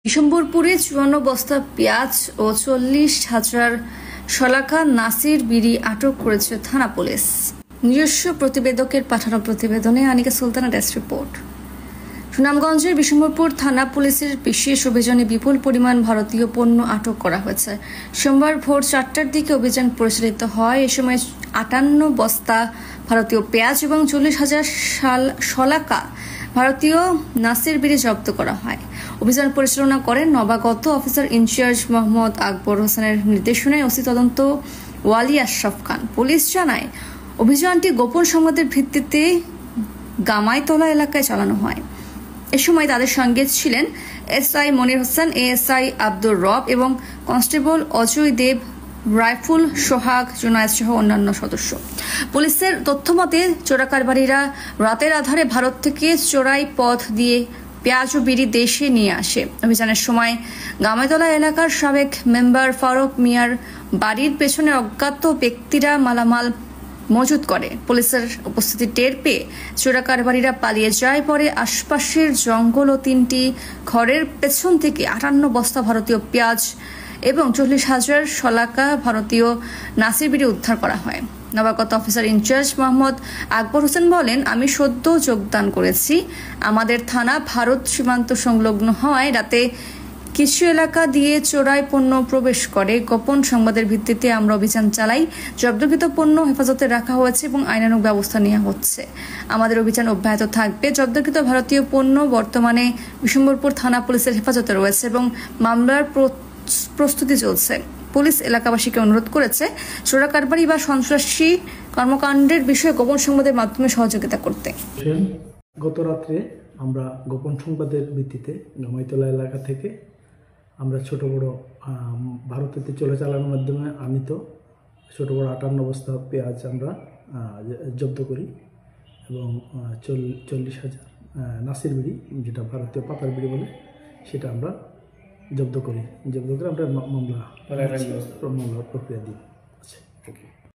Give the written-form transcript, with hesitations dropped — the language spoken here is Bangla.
বিশম্বরপুরে ৫৪ বস্তা পেঁয়াজ ও ৪০,০০০ শলাকা নাসির বিড়ি আটক করেছে থানা পুলিশ। নিজস্ব প্রতিবেদকের পাঠানো প্রতিবেদনে আনিকা সুলতানা ডেস্ক রিপোর্ট। সুনামগঞ্জের বিশম্বরপুর থানা পুলিশের বিশেষ অভিযানে বিপুল পরিমাণ ভারতীয় পণ্য আটক করা হয়েছে। সোমবার ভোর ৪টার দিকে অভিযান পরিচালিত হয়। এ সময় ৫৮ বস্তা ভারতীয় পেঁয়াজ এবং ৪০,০০০ শলাকা ভারতীয় নাসির বিড়ি জব্দ করা হয়। অভিযান পরিচালনা করেন নবাগত অফিসার ইনচার্জ মোহাম্মদ আকবর হোসেনের নির্দেশনায় ওসি তদন্ত ওয়ালি আশরাফ খান। পুলিশ জানায়, অভিযানটি গোপন সংবাদের ভিত্তিতে গামাইতলা এলাকায় চালানো হয়। এ সময় তাদের সঙ্গে ছিলেন এসআই মনির হোসেন, এএসআই আব্দুর রব এবং কনস্টেবল অজয় দেব, রাইফুল সোহাগ, জুনায়েদ সহ অন্যান্য সদস্য। পুলিশের তথ্যমতে চোরাকারবারীরা রাতের আধারে ভারত থেকে চোরাই পথ দিয়ে পেঁয়াজ ও বিড়ি দেশে নিয়ে আসে। অভিযানের সময় গামাইতলা এলাকার সাবেক মেম্বার ফারুক মিয়ার বাড়ির পেছনে অজ্ঞাত ব্যক্তিরা মালামাল মজুত করে। পুলিশের উপস্থিতি টের পেয়ে চোরাকারবারীরা পালিয়ে যায়। পরে আশপাশের জঙ্গল ও ৩টি ঘরের পেছন থেকে ৫৮ বস্তা ভারতীয় পেঁয়াজ এবং ৪০,০০০ শলাকা ভারতীয় নাসির বিড়ি উদ্ধার করা হয়। নবাগত অফিসার ইনচার্জ মোহাম্মদ আকবর হোসেন বলেন, আমি সদ্য যোগদান করেছি। আমাদের থানা ভারত সীমান্ত সংলগ্ন হওয়ায় রাতে কিছু এলাকা দিয়ে চোরাই পণ্য প্রবেশ করে। গোপন সংবাদের ভিত্তিতে আমরা অভিযান চালাই। জব্দকৃত পণ্য হেফাজতে রাখা হয়েছে এবং আইনানুগ ব্যবস্থা নেওয়া হচ্ছে। আমাদের অভিযান অব্যাহত থাকবে। জব্দকৃত ভারতীয় পণ্য বর্তমানে বিশম্বরপুর থানা পুলিশের হেফাজতে রয়েছে এবং মামলার প্রস্তুতি চলছে। পুলিশ এলাকাবাসীকে অনুরোধ করেছে চোরাকারবারি বা সন্ত্রাসী কর্মকাণ্ডের বিষয়ে গোপন সংবাদের মাধ্যমে সহযোগিতা করতে। গত রাত্রে আমরা গোপন সংবাদের ভিত্তিতে গামাইতলা এলাকা থেকে আমরা ছোট বড় ভারতেতে চলে চালানোর মাধ্যমে আনিত ছোট বড় ৫৮ বস্তা পেঁয়াজ আমরা জব্দ করি এবং ৪০,০০০ নাসির বিড়ি, যেটা ভারতীয় পাতার বিড়ি বলে, সেটা আমরা জব্দ করে আমরা মামলা প্রক্রিয়া দিই।